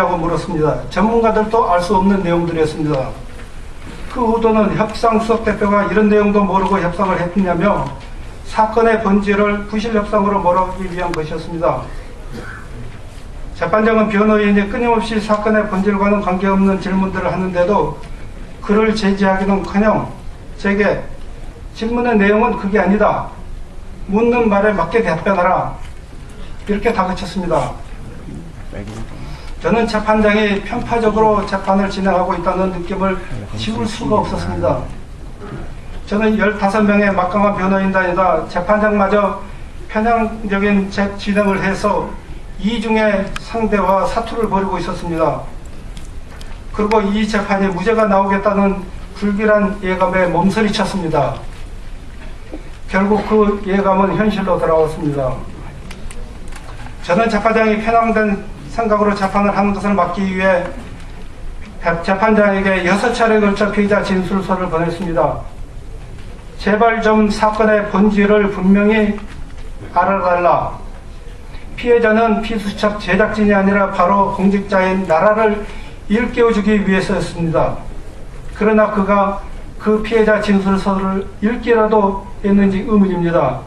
라고 물었습니다. 전문가들도 알 수 없는 내용들이었습니다. 그 후보는 협상수석대표가 이런 내용도 모르고 협상을 했느냐며 사건의 본질을 부실협상으로 몰아가기 위한 것이었습니다. 재판장은 변호인이 끊임없이 사건의 본질과는 관계없는 질문들을 하는데도 그를 제지하기는커녕 제게 질문의 내용은 그게 아니다. 묻는 말에 맞게 답변하라. 이렇게 다그쳤습니다. 저는 재판장이 편파적으로 재판을 진행하고 있다는 느낌을 지울 수가 없었습니다. 저는 15명의 막강한 변호인단이다 재판장마저 편향적인 진행을 해서 이중의 상대와 사투를 벌이고 있었습니다. 그리고 이 재판이 무죄가 나오겠다는 불길한 예감에 몸서리쳤습니다. 결국 그 예감은 현실로 돌아왔습니다. 저는 재판장이 편향된 생각으로 재판을 하는 것을 막기 위해 재판장에게 6차례에 걸쳐 피의자 진술서를 보냈습니다. 제발 좀 사건의 본질을 분명히 알아달라. 피해자는 피수첩 제작진이 아니라 바로 공직자인 나라를 일깨워주기 위해서였습니다. 그러나 그가 그 피해자 진술서를 읽기라도 했는지 의문입니다.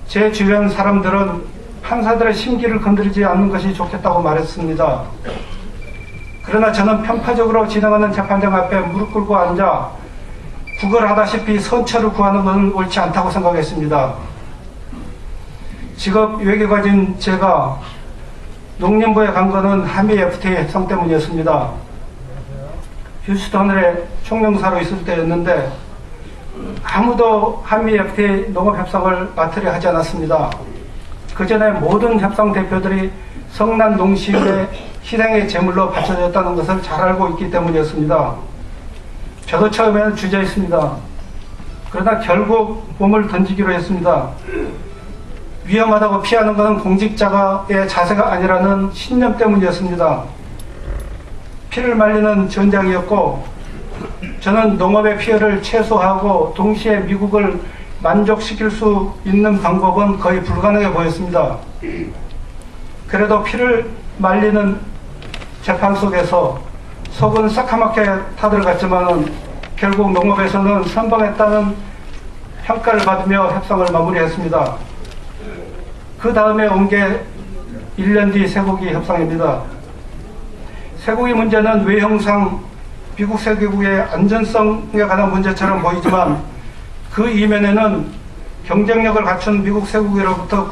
제 주변 사람들은 판사들의 심기를 건드리지 않는 것이 좋겠다고 말했습니다. 그러나 저는 편파적으로 진행하는 재판장 앞에 무릎 꿇고 앉아 구걸하다시피 선처를 구하는 것은 옳지 않다고 생각했습니다. 직업 외교가진 제가 농림부에 간 것은 한미 FTA 협상 때문이었습니다. 휴스턴에 총영사로 있을 때였는데 아무도 한미 FTA 농업 협상을 맡으려 하지 않았습니다. 그 전에 모든 협상 대표들이 성난 농시의 희생의 제물로 바쳐졌다는 것을 잘 알고 있기 때문이었습니다. 저도 처음에는 주저했습니다. 그러나 결국 몸을 던지기로 했습니다. 위험하다고 피하는 것은 공직자의 자세가 아니라는 신념 때문이었습니다. 피를 말리는 전장이었고 저는 농업의 피해를 최소화하고 동시에 미국을 만족시킬 수 있는 방법은 거의 불가능해 보였습니다. 그래도 피를 말리는 재판 속에서 속은 새카맣게 타들어갔지만 결국 농업에서는 선방했다는 평가를 받으며 협상을 마무리했습니다. 그 다음에 온 게 1년 뒤 쇠고기 협상입니다. 쇠고기 문제는 외형상 미국 쇠고기의 안전성에 관한 문제처럼 보이지만 그 이면에는 경쟁력을 갖춘 미국 쇠고기로부터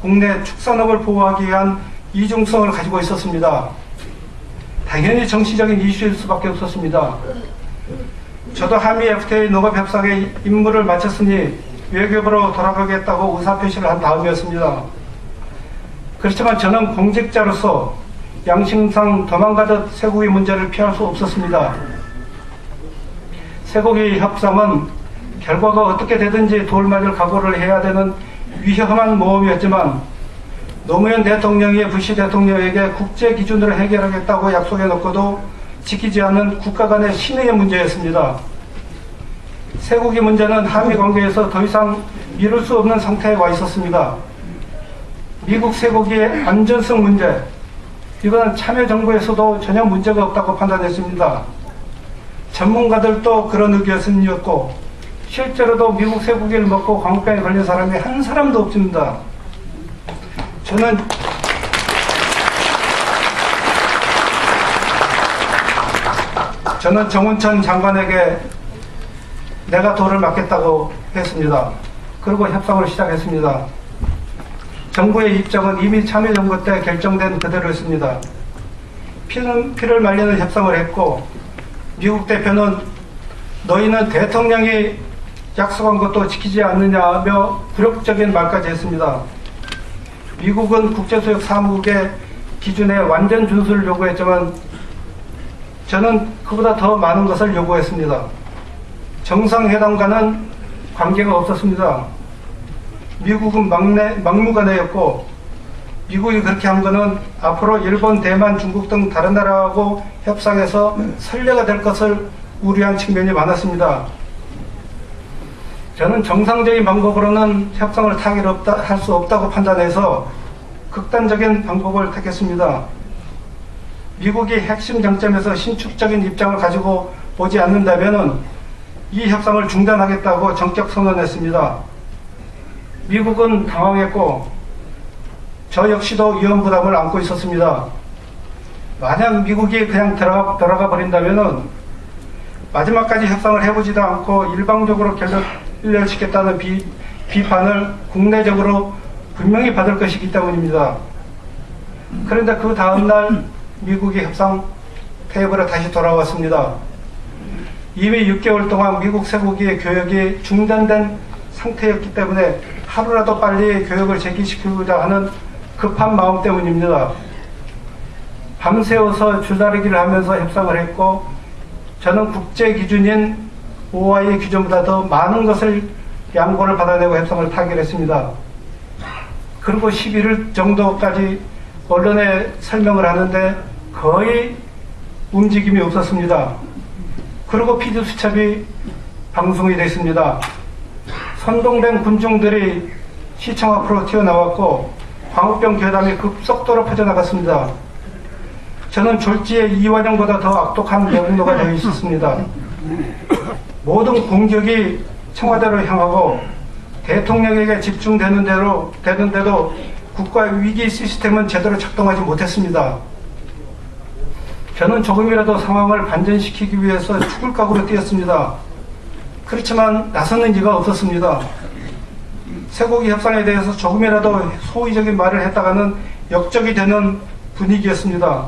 국내 축산업을 보호하기 위한 이중성을 가지고 있었습니다. 당연히 정치적인 이슈일 수밖에 없었습니다. 저도 한미 FTA 농업협상에 임무를 마쳤으니 외교부로 돌아가겠다고 의사표시를 한 다음이었습니다. 그렇지만 저는 공직자로서 양심상 도망가듯 쇠고기 문제를 피할 수 없었습니다. 쇠고기 협상은 결과가 어떻게 되든지 돌맞을 각오를 해야 되는 위험한 모험이었지만 노무현 대통령이 부시 대통령에게 국제 기준으로 해결하겠다고 약속해 놓고도 지키지 않은 국가 간의 신의의 문제였습니다. 쇠고기 문제는 한미 관계에서 더 이상 미룰 수 없는 상태에 와 있었습니다. 미국 쇠고기의 안전성 문제, 이건 참여정부에서도 전혀 문제가 없다고 판단했습니다. 전문가들도 그런 의견이었고 실제로도 미국 쇠고기를 먹고 광우병에 걸린 사람이 한 사람도 없습니다. 저는 정운천 장관에게 내가 돌을 맞겠다고 했습니다. 그리고 협상을 시작했습니다. 정부의 입장은 이미 참여정부 때 결정된 그대로였습니다. 피를 말리는 협상을 했고 미국 대표는 너희는 대통령이 약속한 것도 지키지 않느냐며 굴욕적인 말까지 했습니다. 미국은 국제수역 사무국의 기준에 완전 준수를 요구했지만 저는 그보다 더 많은 것을 요구했습니다. 정상회담과는 관계가 없었습니다. 미국은 막무가내였고 미국이 그렇게 한 것은 앞으로 일본, 대만, 중국 등 다른 나라하고 협상해서 선례가 될 것을 우려한 측면이 많았습니다. 저는 정상적인 방법으로는 협상을 할 수 없다고 판단해서 극단적인 방법을 택했습니다. 미국이 핵심 쟁점에서 신축적인 입장을 가지고 보지 않는다면 이 협상을 중단하겠다고 전격 선언했습니다. 미국은 당황했고 저 역시도 위험 부담을 안고 있었습니다. 만약 미국이 그냥 들어가 버린다면 마지막까지 협상을 해보지도 않고 일방적으로 결렬시켰다는 비판을 국내적으로 분명히 받을 것이기 때문입니다. 그런데 그 다음날 미국이 협상 테이블에 다시 돌아왔습니다. 이미 6개월 동안 미국 쇠고기의 교역이 중단된 상태였기 때문에 하루라도 빨리 교역을 재개시키고자 하는 급한 마음 때문입니다. 밤새워서 줄다리기를 하면서 협상을 했고 저는 국제 기준인 OIE 기준보다 더 많은 것을 양보를 받아내고 협상을 타결했습니다. 그리고 11일 정도까지 언론에 설명을 하는데 거의 움직임이 없었습니다. 그리고 PD 수첩이 방송이 됐습니다. 선동된 군중들이 시청 앞으로 튀어나왔고 광우병 괴담이 급속도로 퍼져나갔습니다. 저는 졸지에 이완영보다 더 악독한 매국노가 되어 있었습니다. 모든 공격이 청와대로 향하고 대통령에게 집중되는데도 국가 위기 시스템은 제대로 작동하지 못했습니다. 저는 조금이라도 상황을 반전시키기 위해서 죽을 각오로 뛰었습니다. 그렇지만 나서는 이가 없었습니다. 쇠고기 협상에 대해서 조금이라도 소위적인 말을 했다가는 역적이 되는 분위기였습니다.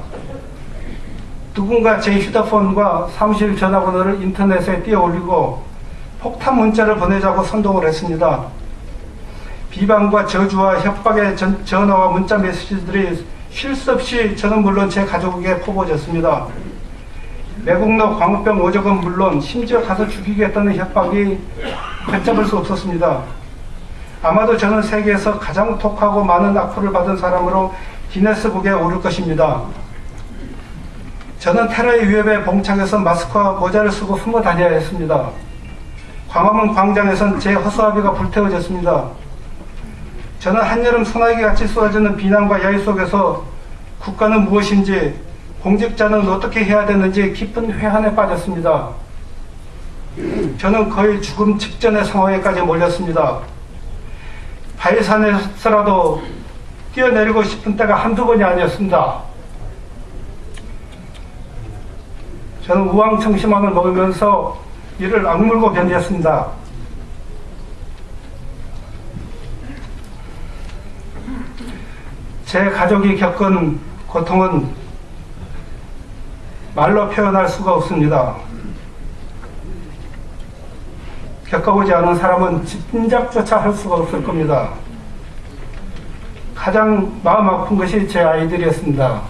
누군가 제 휴대폰과 사무실 전화번호를 인터넷에 띄워올리고 폭탄 문자를 보내자고 선동을 했습니다. 비방과 저주와 협박의 전화와 문자 메시지들이 쉴 새 없이 저는 물론 제 가족에게 퍼부어졌습니다. 매국노 광우병 오적은 물론 심지어 가서 죽이겠다는 협박이 걷잡을 수 없었습니다. 아마도 저는 세계에서 가장 독하고 많은 악플을 받은 사람으로 기네스북에 오를 것입니다. 저는 테러의 위협에 봉착해서 마스크와 모자를 쓰고 숨어 다녀야 했습니다. 광화문 광장에선 제 허수아비가 불태워졌습니다. 저는 한여름 소나기 같이 쏟아지는 비난과 야유 속에서 국가는 무엇인지 공직자는 어떻게 해야 되는지 깊은 회한에 빠졌습니다. 저는 거의 죽음 직전의 상황에까지 몰렸습니다. 바위산에서라도 뛰어내리고 싶은 때가 한두 번이 아니었습니다. 저는 우황청심환을 먹으면서 이를 악물고 견뎠습니다. 제 가족이 겪은 고통은 말로 표현할 수가 없습니다. 겪어보지 않은 사람은 짐작조차 할 수가 없을 겁니다. 가장 마음 아픈 것이 제 아이들이었습니다.